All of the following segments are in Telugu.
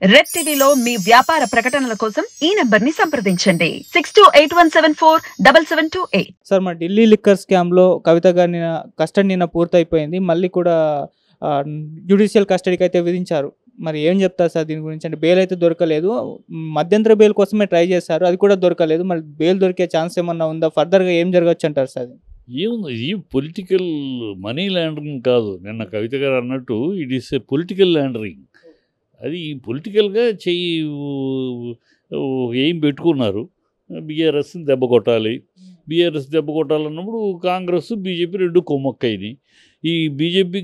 రెడ్ టీవీలో మీ వ్యాపార ప్రకటనల కోసం ఈ నంబర్ ని సంప్రదించండి 6281747728. సార్, మా ఢిల్లీ లిక్కర్ స్కామ్లో కవిత గారి కస్టడీ నిన్న పూర్తయిపోయింది. మళ్ళీ కూడా జ్యుడిషియల్ కస్టడీకి అయితే విధించారు. మరి ఏం చెప్తారు సార్ దీని గురించి? అంటే బెయిల్ అయితే దొరకలేదు, మధ్యంతర బెయిల్ కోసమే ట్రై చేశారు, అది కూడా దొరకలేదు. మరి బెయిల్ దొరికే ఛాన్స్ ఏమన్నా ఉందా? ఫర్దర్గా ఏం జరగచ్చు అంటారు సార్? ఏముంది, ఈ పొలిటికల్ మనీ లాండరింగ్ కాదు. నిన్న కవిత గారు అన్నట్టు it is a political laundering. అది పొలిటికల్గా ఏం పెట్టుకున్నారు, బీఆర్ఎస్ని దెబ్బ కొట్టాలి. బీఆర్ఎస్ దెబ్బ కొట్టాలన్నప్పుడు కాంగ్రెస్ బీజేపీ రెండు కొమ్మక్కైంది. ఈ బీజేపీ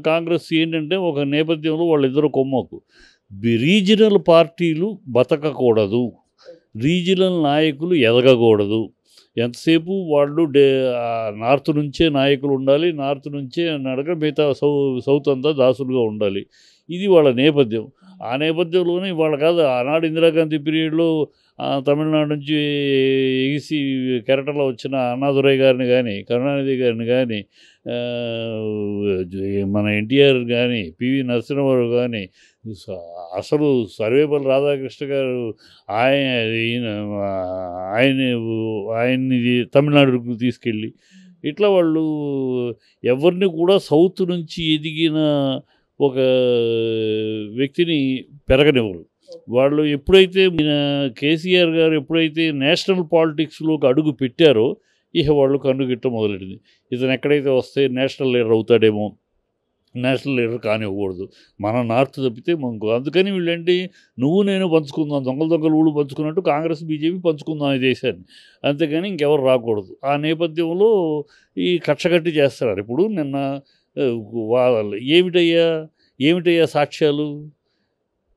కాంగ్రెస్ ఏంటంటే ఒక నేపథ్యంలో వాళ్ళిద్దరు కొమ్మకు. రీజనల్ పార్టీలు బతకకూడదు, రీజనల్ నాయకులు ఎదగకూడదు. ఎంతసేపు వాళ్ళు నార్త్ నుంచే నాయకులు ఉండాలి, నార్త్ నుంచే నడక, మిగతా సౌత్ అంతా దాసులుగా ఉండాలి. ఇది వాళ్ళ నేపథ్యం. ఆ నేపథ్యంలోనే వాళ్ళ కాదు, ఆనాడు ఇందిరాగాంధీ పీరియడ్లో తమిళనాడు నుంచి ఎగిసి కెరటలో వచ్చిన అన్నాదురై గారిని కానీ, కరుణానిధి గారిని కానీ, మన ఎన్టీఆర్ కానీ, పివి నరసింహారావు కానీ, అసలు సర్వేపల్లి రాధాకృష్ణ గారు ఆయన్ని తమిళనాడుకు తీసుకెళ్ళి ఇట్లా వాళ్ళు ఎవరిని కూడా సౌత్ నుంచి ఎదిగిన ఒక వ్యక్తిని పెరగనివ్వరు. వాళ్ళు ఎప్పుడైతే కేసీఆర్ గారు ఎప్పుడైతే నేషనల్ పాలిటిక్స్లోకి అడుగు పెట్టారో ఇక వాళ్ళు కన్నుగిట్ట మొదలెట్టింది. ఇతను ఎక్కడైతే వస్తే నేషనల్ లీడర్ అవుతాడేమో, నేషనల్ లీడర్ కానివ్వకూడదు, మన నార్త్ తప్పితే మనకు. అందుకని వీళ్ళేంటి, నువ్వు నేను పంచుకుందాం, దొంగలు ఊళ్ళు పంచుకున్నట్టు కాంగ్రెస్ బీజేపీ పంచుకుందాం ఈ దేశాన్ని, అంతేగాని ఇంకెవరు రాకూడదు. ఆ నేపథ్యంలో ఈ కక్షగట్టి చేస్తున్నారు. ఇప్పుడు నిన్న ఏమిటయ్యా సాక్ష్యాలు?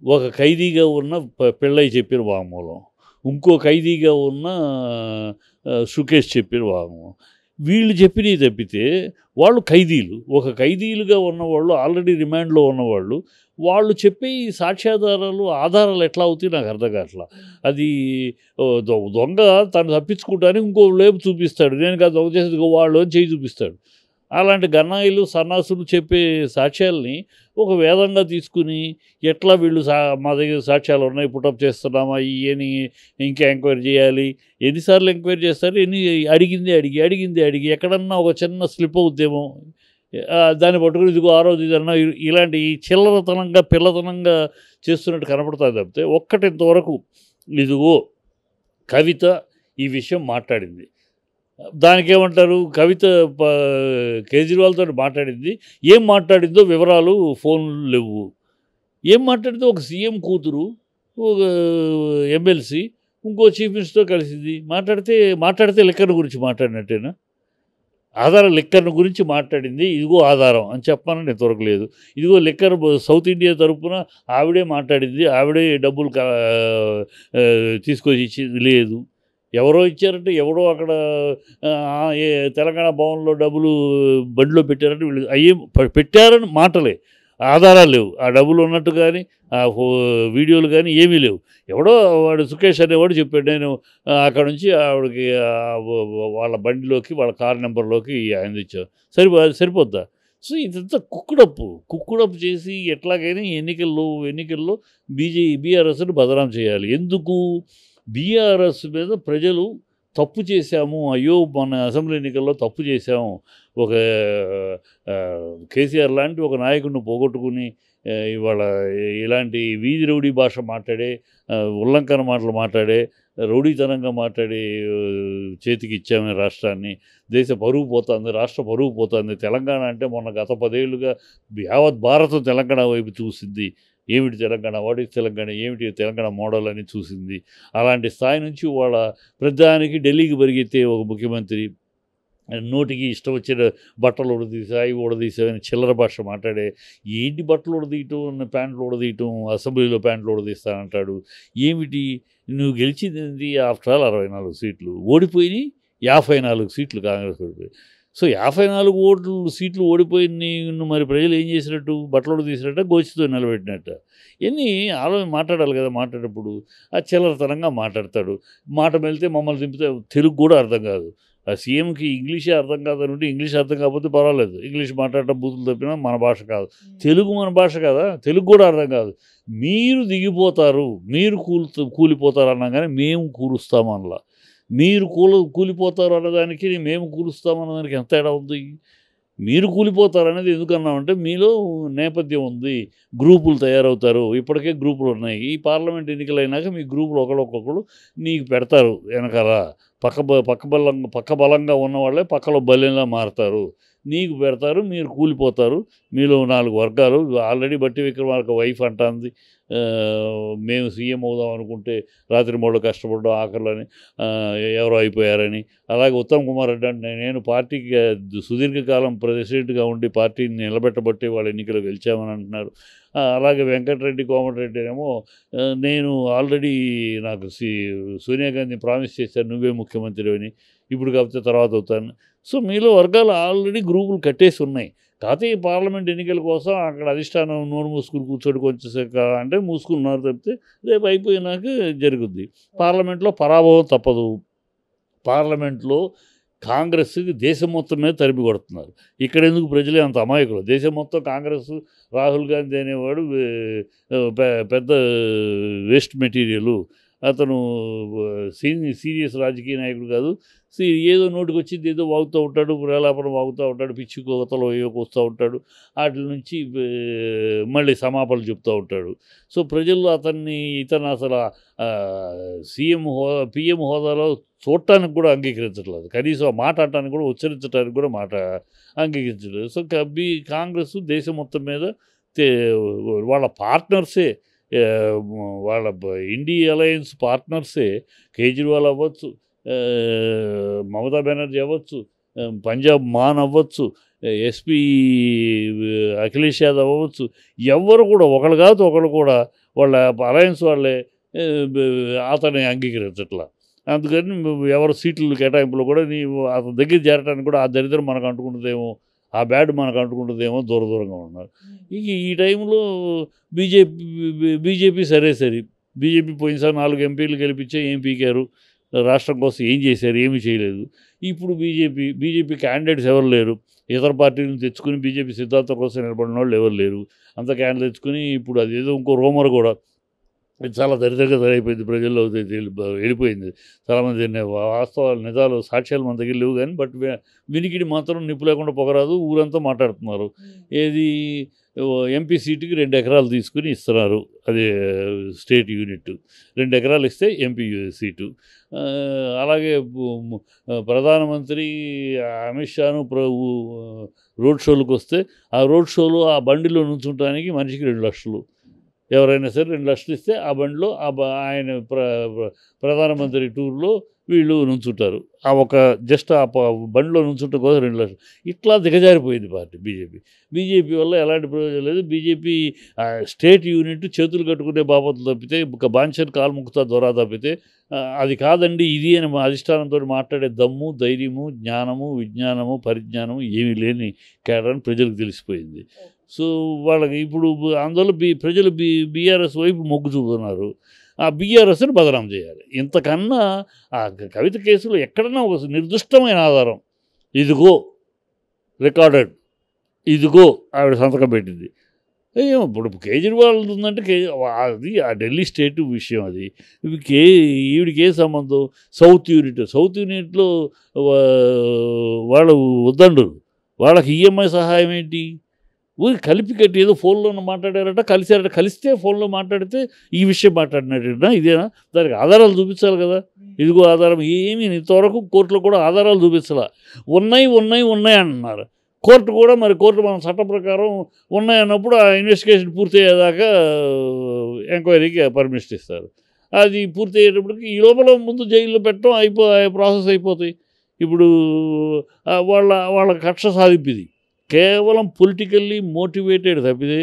ఒక ఖైదీగా ఉన్న పిళ్ళై చెప్పిన వాంగ్మూలం, ఇంకో ఖైదీగా ఉన్న సుకేష్ చెప్పిన వాంగ్మూలం, వీళ్ళు చెప్పినవి తప్పితే వాళ్ళు ఖైదీలు. ఒక ఖైదీలుగా ఉన్నవాళ్ళు, ఆల్రెడీ రిమాండ్లో ఉన్నవాళ్ళు, వాళ్ళు చెప్పే ఈ ఆధారాలు ఎట్లా అవుతాయి నాకు అర్థం కావట్లా. అది దొంగ తను తప్పించుకుంటానికి ఇంకో లేపు చూపిస్తాడు, నేను కాదు దొంగ చేసేది వాళ్ళు అని చేయి చూపిస్తాడు. అలాంటి గన్నాయిలు సన్నాసులు చెప్పే సాక్ష్యాలని ఒక వేదంగా తీసుకుని ఎట్లా వీళ్ళు మా దగ్గర సాక్ష్యాలు ఉన్నాయి, పుటప్ చేస్తున్నామా ఇవని ఇంకా ఎంక్వైరీ చేయాలి. ఎన్నిసార్లు ఎంక్వైరీ చేస్తారు? అడిగింది అడిగి ఎక్కడన్నా ఒక చిన్న స్లిప్ అవుద్దేమో దాన్ని పట్టుకుని ఇదిగో ఆ రోజు ఇదన్నా ఇలాంటి చిల్లరతనంగా పిల్లతనంగా చేస్తున్నట్టు కనపడుతుంది తప్పితే ఒక్కటి ఇంతవరకు ఇదిగో కవిత ఈ విషయం మాట్లాడింది, దానికేమంటారు, కవిత కేజ్రీవాల్తో మాట్లాడింది, ఏం మాట్లాడిందో వివరాలు ఫోన్లు లేవు. ఏం మాట్లాడితే ఒక సీఎం కూతురు, ఒక ఎమ్మెల్సీ, ఇంకో చీఫ్ మినిస్టర్ కలిసింది, మాట్లాడితే లిక్కర్ గురించి మాట్లాడినట్టేనా? ఆధారం లిక్కర్ గురించి మాట్లాడింది, ఇదిగో ఆధారం అని చెప్పాలని ఇంతవరకు లేదు. ఇదిగో లిక్కర్ సౌత్ ఇండియా తరఫున ఆవిడే మాట్లాడింది, ఆవిడే డబ్బులు తీసుకొచ్చి ఇచ్చింది లేదు. ఎవరో ఇచ్చారంటే ఎవడో అక్కడ తెలంగాణ భవన్లో డబ్బులు బండిలో పెట్టారంటే వీళ్ళు అయ్యేం పెట్టారని మాటలే, ఆధారాలు లేవు. ఆ డబ్బులు ఉన్నట్టు కానీ ఆ వీడియోలు కానీ ఏమీ లేవు. ఎవడో వాడు సుకేష్ అనేవాడు చెప్పాడు, నేను అక్కడ నుంచి ఆవిడకి వాళ్ళ బండిలోకి వాళ్ళ కార్ నెంబర్లోకి ఆయన ఇచ్చాను, సరిపోద్దా? సో ఇదంతా కుక్కుడప్పు చేసి ఎట్లాగైనా ఎన్నికల్లో బీఆర్ఎస్ని బదనాం చేయాలి. ఎందుకు? బీఆర్ఎస్ మీద ప్రజలు తప్పు చేశాము, అయ్యో మన అసెంబ్లీ ఎన్నికల్లో తప్పు చేశాము, ఒక కేసీఆర్ లాంటి ఒక నాయకుడిని పోగొట్టుకుని ఇవాళ ఇలాంటి వీధి రౌడీ భాష మాట్లాడే, ఉల్లంఘన మాటలు మాట్లాడే, రౌడీతనంగా మాట్లాడి చేతికి ఇచ్చాము రాష్ట్రాన్ని, దేశ పరువు పోతుంది, రాష్ట్ర పరువు పోతుంది. తెలంగాణ అంటే మొన్న గత 10 ఏళ్ళుగా యావత్ భారతం తెలంగాణ వైపు చూసింది. ఏమిటి తెలంగాణ, వాటి తెలంగాణ, ఏమిటి తెలంగాణ మోడల్ అని చూసింది. అలాంటి స్థాయి నుంచి వాళ్ళ ప్రధానికి ఢిల్లీకి పరిగెత్తే ఒక ముఖ్యమంత్రి నోటికి ఇష్టం వచ్చిన బట్టలు ఉడదీసామని చిల్లర భాష మాట్లాడే, ఏంటి బట్టలు ఉడదీయటం, ప్యాంట్లు ఉడదీయటం, అసెంబ్లీలో ప్యాంట్లు ఉడదీస్తానంటాడు. ఏమిటి నువ్వు గెలిచింది? ఆఫ్టర్ ఆల్ 64 సీట్లు ఓడిపోయి 54 సీట్లు కాంగ్రెస్ ఓడిపోయి. సో 54 సీట్లు ఓడిపోయి మరి ప్రజలు ఏం చేసినట్టు? బట్టలు తీసినట్ట, గోచితో నిలబెట్టినట్ట. ఇవన్నీ మాట్లాడాలి కదా. మాట్లాడేటప్పుడు ఆ చిల్లరతనంగా మాట్లాడతాడు. మాట వెళ్తే మమ్మల్ని దింపితే తెలుగు కూడా అర్థం కాదు. ఆ సీఎంకి ఇంగ్లీషే అర్థం కాదనుంటే ఇంగ్లీష్ అర్థం కాకపోతే పర్వాలేదు, ఇంగ్లీష్ మాట్లాడటం బూతులు తప్పినా మన భాష కాదు, తెలుగు మన భాష కదా, తెలుగు కూడా అర్థం కాదు. మీరు దిగిపోతారు, మీరు కూలిపోతారు అన్నా కానీ మేము కూలుస్తాము అనలా. మీరు కూలిపోతారు అన్నదానికి మేము కూలుస్తామన్నదానికి ఎంత తేడా ఉంది? మీరు కూలిపోతారు అనేది ఎందుకన్నామంటే మీలో నేపథ్యం ఉంది, గ్రూపులు తయారవుతారు, ఇప్పటికే గ్రూపులు ఉన్నాయి. ఈ పార్లమెంట్ ఎన్నికలు అయినాక మీ గ్రూపులు ఒకళ్ళొక్కొక్కరు నీకు పెడతారు వెనకాల. పక్క బలంగా ఉన్నవాళ్ళే పక్కలో బలంగా మారుతారు, నీకు పెడతారు, మీరు కూలిపోతారు. మీలో 4 వర్గాలు. ఆల్రెడీ బట్టి విక్రమార్క వైఫ్ అంటుంది, మేము సీఎం అవుదాం అనుకుంటే రాత్రి మూడు కష్టపడ్డాం ఆఖరిలోని ఎవరో అయిపోయారని. అలాగే ఉత్తమ్ కుమార్ రెడ్డి అంటే నేను పార్టీకి సుదీర్ఘకాలం ప్రెసిడెంట్గా ఉండి పార్టీని నిలబెట్టబట్టి వాళ్ళు ఎన్నికలు గెలిచామని అంటున్నారు. అలాగే వెంకటరెడ్డి కోమటిరెడ్డి ఏమో నేను ఆల్రెడీ నాకు సోనియా గాంధీ ప్రామిస్ చేశాను నువ్వే ముఖ్యమంత్రి అని, ఇప్పుడు కాకపోతే తర్వాత అవుతాను. సో మీలో వర్గాలు ఆల్రెడీ గ్రూపులు కట్టేసి ఉన్నాయి. కాకపోతే ఈ పార్లమెంట్ ఎన్నికల కోసం అక్కడ అధిష్టానం నోరు మూసుకుని కూర్చోడు కొంచెం అంటే మూసుకున్నారు తప్పితే రేపు అయిపోయినాక జరుగుద్ది. పార్లమెంట్లో పరాభవం తప్పదు. పార్లమెంట్లో కాంగ్రెస్కి దేశం మొత్తం మీద తరిమి కొడుతున్నారు. ఇక్కడ ఎందుకు ప్రజలే అంత అమాయకులు? దేశం మొత్తం కాంగ్రెస్, రాహుల్ గాంధీ అనేవాడు పెద్ద వేస్ట్ మెటీరియలు, అతను సీరియస్ రాజకీయ నాయకుడు కాదు. ఏదో నోటికి వచ్చింది ఏదో వాగుతూ ఉంటాడు, ప్రేలాపన వాగుతూ ఉంటాడు, పిచ్చి కోతలో ఏవో వస్తూ ఉంటాడు, వాటి నుంచి మళ్ళీ సమాపనలు చెప్తూ ఉంటాడు. సో ప్రజలు ఇతను అసలు పిఎం హోదాలో చూడటానికి కూడా అంగీకరించట్లేదు, కనీసం మాట్లాడటానికి కూడా ఉచ్చరించడానికి కూడా అంగీకరించలేదు. సో కాంగ్రెస్ దేశం మొత్తం మీద వాళ్ళ పార్ట్నర్సే, వాళ్ళ ఇండియా అలయన్స్ పార్ట్నర్సే, కేజ్రీవాల్ అవ్వచ్చు, మమతా బెనర్జీ అవ్వచ్చు, పంజాబ్ మాన్ అవ్వచ్చు, ఎస్పీ అఖిలేష్ యాదవ్ అవ్వచ్చు, ఎవరు కూడా ఒకళ్ళు కాదు ఒకళ్ళు కూడా వాళ్ళ అలయన్స్ వాళ్ళే అతన్ని అంగీకరించట్లా. అందుకని ఎవరు సీట్లు కేటాయింపులో కూడా అతని దగ్గర చేరడానికి కూడా ఆ దరిద్రం మనకు అంటుకుంటుందేమో, ఆ బ్యాడ్ మనకు అంటుకుంటుందేమో దూరంగా ఉన్నారు. ఈ టైంలో బీజేపీ సరే బీజేపీ పోయినసారి 4 ఎంపీలు గెలిపించే ఏం పీకారు, రాష్ట్రం కోసం ఏం చేశారు? ఏమీ చేయలేదు. ఇప్పుడు బీజేపీ క్యాండిడేట్స్ ఎవరు లేరు. ఇతర పార్టీలను తెచ్చుకుని బీజేపీ సిద్ధాంతం కోసం నిలబడిన వాళ్ళు ఎవరు లేరు. అంత క్యాండిడేట్ తెచ్చుకుని ఇప్పుడు అదేదో ఇంకో రూమర్ కూడా చాలా దరిద్రంగా సరైపోయింది, ప్రజల్లో వెళ్ళిపోయింది. చాలామంది వాస్తవాలు నిజాలు సాక్ష్యాలు మన దగ్గర లేవు కానీ బట్ వినికిడి మాత్రం నిప్పు లేకుండా పొగరాదు, ఊరంతా మాట్లాడుతున్నారు. ఏది ఎంపీ సీటుకి 2 ఎకరాలు తీసుకుని ఇస్తున్నారు, అదే స్టేట్ యూనిట్ 2 ఎకరాలు ఇస్తే ఎంపీ సీటు. అలాగే ప్రధానమంత్రి అమిత్ షాను రోడ్ షోలకు వస్తే ఆ రోడ్ షోలో ఆ బండిలో నుంచుంటానికి మనిషికి 2 లక్షలు, ఎవరైనా సరే 2 లక్షలు ఇస్తే ఆ బండిలో ఆయన ప్రధానమంత్రి టూర్లో వీళ్ళు నుంచుంటారు. ఆ జస్ట్ ఆ బండిలో నుంచుంటే కోసం 2 లక్షలు. ఇట్లా దిగజారిపోయింది పార్టీ బీజేపీ వల్ల ఎలాంటి ప్రయోజనం లేదు. బీజేపీ స్టేట్ యూనిట్ చేతులు కట్టుకునే బాపతులు తప్పితే ఒక బాంఛన్ కాల్ముక్తా దొరా తప్పితే అది కాదండి ఇది అని అధిష్టానంతో మాట్లాడే దమ్ము, ధైర్యము, జ్ఞానము, విజ్ఞానము, పరిజ్ఞానము ఏమీ లేని కేడని ప్రజలకు తెలిసిపోయింది. సో వాళ్ళకి ఇప్పుడు అందువల్ల ప్రజలు బీఆర్ఎస్ వైపు మొగ్గు చూపుతున్నారు. ఆ బీఆర్ఎస్ని బదనాం చేయాలి. ఇంతకన్నా ఆ కవిత కేసులో ఎక్కడన్నా ఒక నిర్దిష్టమైన ఆధారం, ఇదిగో రికార్డెడ్, ఇదిగో ఆవిడ సంతకం పెట్టింది, ఇప్పుడు కేజ్రీవాల్ ఉందంటే అది ఆ ఢిల్లీ స్టేట్ విషయం. అది ఈవిడికి ఏ సంబంధం? సౌత్ యూనిట్లో వాళ్ళు వద్దండు, వాళ్ళకి ఈఎంఐ సహాయం ఏంటి? ఊరి కలిపి కట్టి ఏదో ఫోన్లో మాట్లాడారట, కలిస్తే ఫోన్లో మాట్లాడితే ఈ విషయం మాట్లాడినట్టు ఇదేనా? దానికి ఆధారాలు చూపించాలి కదా. ఇదిగో ఆధారం ఏమీ ఇంతవరకు కోర్టులో కూడా ఆధారాలు చూపించాలా. ఉన్నాయి అంటున్నారు. కోర్టు కూడా కోర్టు మన చట్ట ప్రకారం ఉన్నాయన్నప్పుడు ఆ ఇన్వెస్టిగేషన్ పూర్తి అయ్యేదాకా ఎంక్వైరీకి పర్మిషన్ ఇస్తారు. అది పూర్తి అయ్యేటప్పటికి ఈ లోపల ముందు జైల్లో పెట్టడం ప్రాసెస్ అయిపోతాయి. ఇప్పుడు వాళ్ళ కక్ష సాధింపింది కేవలం పొలిటికల్లీ మోటివేటెడ్ తప్పితే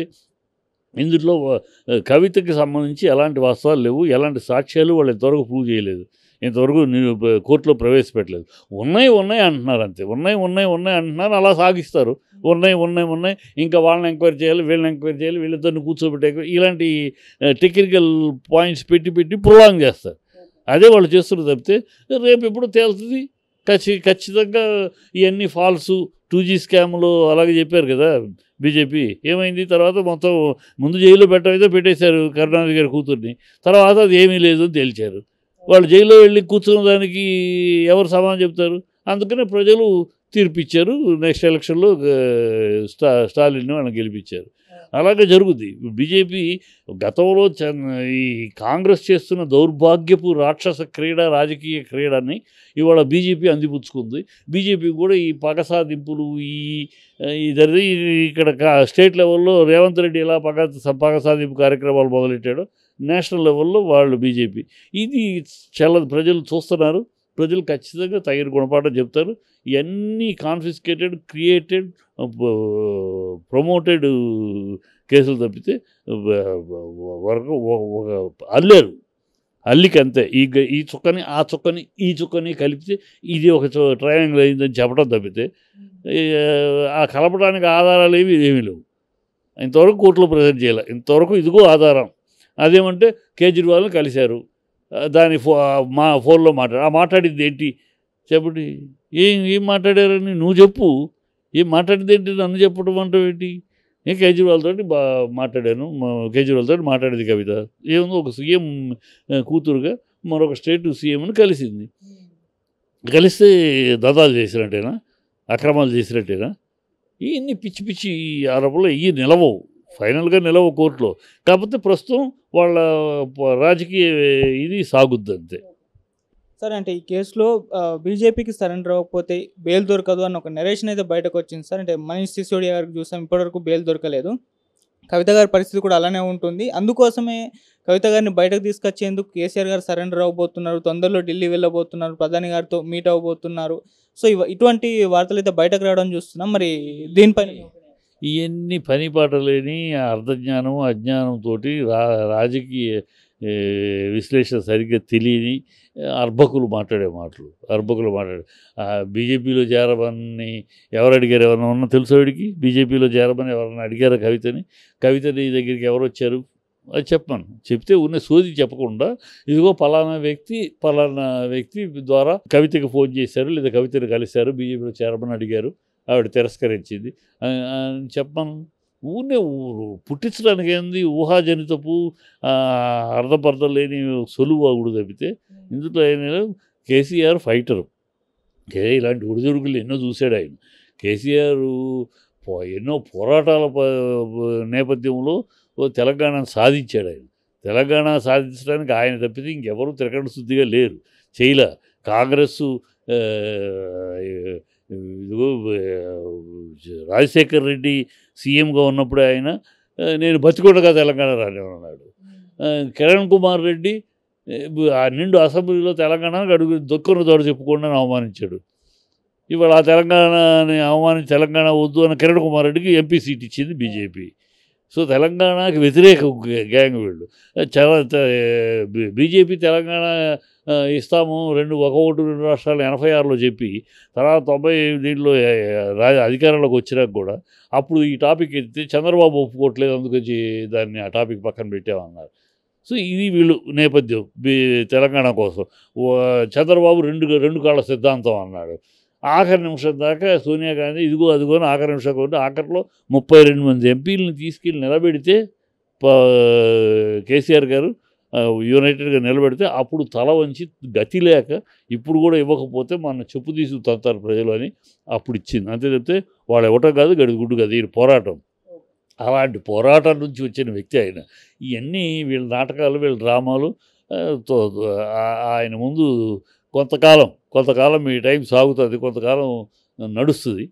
ఇందులో కవితకి సంబంధించి ఎలాంటి వాస్తవాలు లేవు, ఎలాంటి సాక్ష్యాలు వాళ్ళు ఇంతవరకు ప్రూవ్ చేయలేదు, ఇంతవరకు కోర్టులో ప్రవేశపెట్టలేదు. ఉన్నాయి అంటున్నారు, అంతే. ఉన్నాయి అంటున్నారు, అలా సాగిస్తారు. ఉన్నాయి ఇంకా వాళ్ళని ఎంక్వైరీ చేయాలి, వీళ్ళని ఎంక్వైరీ చేయాలి, వీళ్ళిద్దరిని కూర్చోబెట్టే ఇలాంటి టెక్నికల్ పాయింట్స్ పెట్టి ప్రొలాంగ్ చేస్తారు. అదే వాళ్ళు చేస్తున్నారు తప్పితే రేపు ఎప్పుడు తేలుతుంది ఖచ్చితంగా ఇవన్నీ ఫాల్సు 2G స్కామ్లు అలాగే చెప్పారు కదా బీజేపీ. ఏమైంది తర్వాత మొత్తం ముందు జైల్లో పెట్టమైతే పెట్టేశారు కరుణానిధి గారి కూతుర్ని. తర్వాత అది ఏమీ లేదు అని తేల్చారు. వాళ్ళు జైల్లో వెళ్ళి కూర్చున్న దానికి ఎవరు సమాధానం చెప్తారు? అందుకనే ప్రజలు తీర్పిచ్చారు. నెక్స్ట్ ఎలక్షన్లో స్టాలిన్ని వాళ్ళని గెలిపించారు. అలాగే జరుగుద్ది. బీజేపీ గతంలో ఈ కాంగ్రెస్ చేస్తున్న దౌర్భాగ్యపు రాక్షస క్రీడ, రాజకీయ క్రీడని ఇవాళ బీజేపీ అందిపుచ్చుకుంది. బీజేపీ కూడా ఈ పగ సాధింపులు ఇక్కడ స్టేట్ లెవెల్లో రేవంత్ రెడ్డి ఎలా పగ సాధింపు కార్యక్రమాలు మొదలెట్టాడో నేషనల్ లెవెల్లో వాళ్ళు బీజేపీ. ఇది చాలా ప్రజలు చూస్తున్నారు. ప్రజలు ఖచ్చితంగా తగిన గుణపాఠం చెప్తారు. ఇవన్నీ కాన్ఫిస్కేటెడ్, క్రియేటెడ్, ప్రమోటెడ్ కేసులు తప్పితే వరకు అల్లారు. అల్లికి అంతే. ఈ చుక్కని ఆ చుక్కని ఈ చుక్కని కలిపితే ఇది ఒక ట్రయాంగిల్ అయిందని చెప్పడం తప్పితే ఆ కలపడానికి ఆధారాలు ఏమీ లేవు. ఇంతవరకు కోర్టులో ప్రజెంట్ చేయాలి. ఇంతవరకు ఇదిగో ఆధారం. అదేమంటే కేజ్రీవాల్ని కలిశారు, దాని మా ఫోన్లో మాట్లాడింది ఏంటి చెప్పండి. ఏం మాట్లాడారని నువ్వు చెప్పు. ఏం మాట్లాడింది ఏంటి నన్ను చెప్పడం అంటావు ఏంటి? నేను కేజ్రీవాల్ తోటి మాట్లాడాను. కేజ్రీవాల్ తోటి మాట్లాడేది కవిత ఏముందో ఒక సీఎం కూతురుగా మరొక స్టేట్ సీఎంని కలిసింది. కలిస్తే దదాలు చేసినట్టేనా, అక్రమాలు చేసినట్టేనా? ఇవన్నీ పిచ్చి పిచ్చి ఆరోపణలు ఇవి నిలవవు, ఫైనల్గా నిలవ కోర్టులో. కాకపోతే ప్రస్తుతం వాళ్ళ రాజకీయ ఇది సాగుద్ది అంతే. సార్ అంటే ఈ కేసులో బీజేపీకి సరెండర్ అవ్వకపోతే బెయిల్ దొరకదు అన్న ఒక నెరేషన్ అయితే బయటకు వచ్చింది సార్. అంటే మనీష్ సిసోడియా గారికి చూసాం, ఇప్పటివరకు బెయిల్ దొరకలేదు. కవిత గారి పరిస్థితి కూడా అలానే ఉంటుంది. అందుకోసమే కవిత గారిని బయటకు తీసుకొచ్చేందుకు కేసీఆర్ గారు సరెండర్ అవ్వబోతున్నారు, తొందరలో ఢిల్లీ వెళ్ళబోతున్నారు, ప్రధాని గారితో మీట్ అవ్వబోతున్నారు. సో ఇటువంటి వార్తలు అయితే బయటకు రావడం చూస్తున్నాం. మరి దీనిపైన ఇవన్నీ పనిపాట లేని అర్ధజ్ఞానం అజ్ఞానంతో రాజకీయ విశ్లేషణ సరిగ్గా తెలియని అర్భకులు మాట్లాడే మాటలు. బీజేపీలో చేరమని ఎవరు అడిగారు? ఎవరన్నా ఉన్నా తెలుసు వాడికి? బీజేపీలో చేరమని ఎవరన్నా అడిగారా కవితని దగ్గరికి ఎవరు వచ్చారు? అది చెప్పాను. చెప్తే ఉన్న సోది చెప్పకుండా ఇదిగో పలానా వ్యక్తి ద్వారా కవితకి ఫోన్ చేశారు, లేదా కవితని కలిశారు, బీజేపీలో చేరమని అడిగారు, ఆవిడ తిరస్కరించింది చెప్పాను. ఊరినే పుట్టించడానికి ఏంది ఊహాజనితపు అర్థపర్థం లేని సొలువాగుడు తప్పితే ఇందులో ఆయన కేసీఆర్ ఫైటరు. ఇలాంటి ఒడిదుడుకులు ఎన్నో చూశాడు ఆయన. కేసీఆర్ ఎన్నో పోరాటాల నేపథ్యంలో తెలంగాణను సాధించాడు ఆయన. తెలంగాణ సాధించడానికి ఆయన తప్పితే ఇంకెవరూ తిరగడం శుద్ధిగా లేరు, చేయలే. కాంగ్రెస్ ఇదిగో రాజశేఖర్ రెడ్డి సీఎంగా ఉన్నప్పుడు ఆయన నేను బతికొండగా తెలంగాణ రానివ్వన్నాడు. కిరణ్ కుమార్ రెడ్డి నిండు అసెంబ్లీలో తెలంగాణకు అడుగు దొక్కున్న తోడు చెప్పుకోండి అని అవమానించాడు. ఇవాళ ఆ తెలంగాణని అవమానించి తెలంగాణ వద్దు అని కిరణ్ కుమార్ రెడ్డికి ఎంపీ సీట్ ఇచ్చింది బీజేపీ. సో తెలంగాణకి వ్యతిరేక గ్యాంగ్ వీళ్ళు. చాలా బీజేపీ తెలంగాణ ఇస్తాము ఒక ఓటు 2 రాష్ట్రాలు 86లో చెప్పి తర్వాత 90 దీంట్లో అధికారంలోకి వచ్చినాక కూడా అప్పుడు ఈ టాపిక్ ఎత్తితే చంద్రబాబు ఒప్పుకోవట్లేదు, అందుకని దాన్ని ఆ టాపిక్ పక్కన పెట్టామన్నారు. సో ఇది వీళ్ళు నేపథ్యం తెలంగాణ కోసం. చంద్రబాబు రెండు కాళ్ళ సిద్ధాంతం అన్నాడు. ఆఖరి నిమిషం దాకా సోనియా గాంధీ ఇదిగో అదిగో ఆఖరి నిమిషం కొంటే ఆఖరిలో 32 మంది ఎంపీలను తీసుకెళ్ళి నిలబెడితే కేసీఆర్ గారు యునైటెడ్గా నిలబెడితే అప్పుడు తల వంచి గతి లేక ఇప్పుడు కూడా ఇవ్వకపోతే మన చెప్పు తీసుకు తంతారు ప్రజలు అని అప్పుడు ఇచ్చింది. అంతే చెప్తే వాళ్ళు ఇవ్వటం కాదు, గడిగుడ్డు కాదు, ఈ పోరాటం. అలాంటి పోరాటం నుంచి వచ్చిన వ్యక్తి ఆయన. ఇవన్నీ వీళ్ళ నాటకాలు, వీళ్ళ డ్రామాలు ఆయన ముందు కొంతకాలం మీ టైం సాగుతుంది, కొంతకాలం నడుస్తుంది.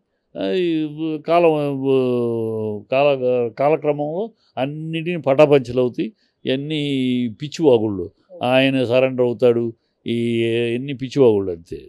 కాలక్రమంలో అన్నిటిని పటాపంచలు అవుతాయి. ఇవన్నీ పిచ్చివాగుళ్ళు. ఆయన సరెండర్ అవుతాడు, ఎన్ని పిచ్చివాగుళ్ళు అంతే.